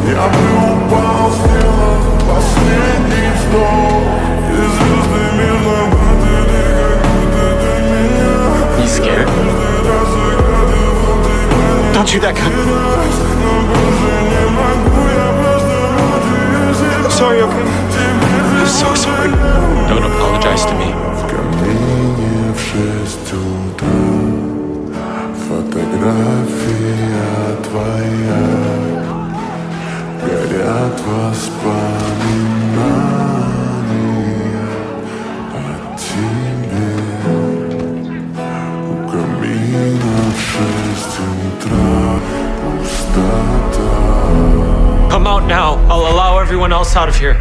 Я бы упал с неба, последний вздох. И звезды мир забыли, как будто ты меня. You scared? Don't shoot that gun. I'm sorry, okay? I'm so sorry. Don't apologize to me. В камине в 6 утра фотография твоя. Горят воспоминания о тебе. У камина в 6 утра пустота. Come out now. I'll allow everyone else out of here.